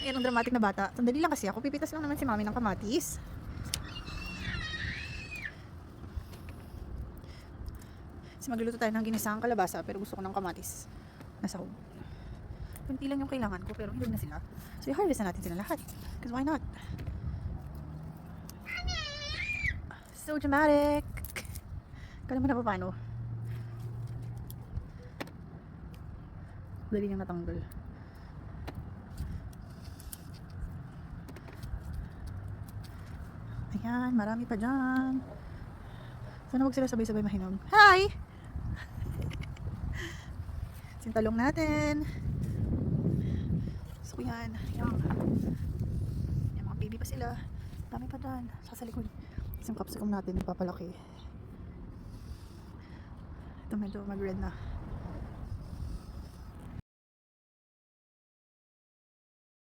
Ayan ang dramatic na bata. Sandali lang kasi ako. Pipitas lang naman si mami ng kamatis. Kasi magluluto tayo ng ginisang kalabasa. Pero gusto ko ng kamatis. Nasa home. Kunti lang yung kailangan ko. Pero hindi na sila. So i-harvest na natin sila lahat. Because why not? So dramatic. Kala mo na pa paano. Dali niyang natanggal. Ayan, marami pa dyan. Sana huwag sila sabay-sabay mahinog. Hi! Sintalong natin. So yan, yung mga baby pa sila. Dami pa dyan. Sa likod. Tapos yung capsicum natin, papalaki. Ito medyo mag-red na.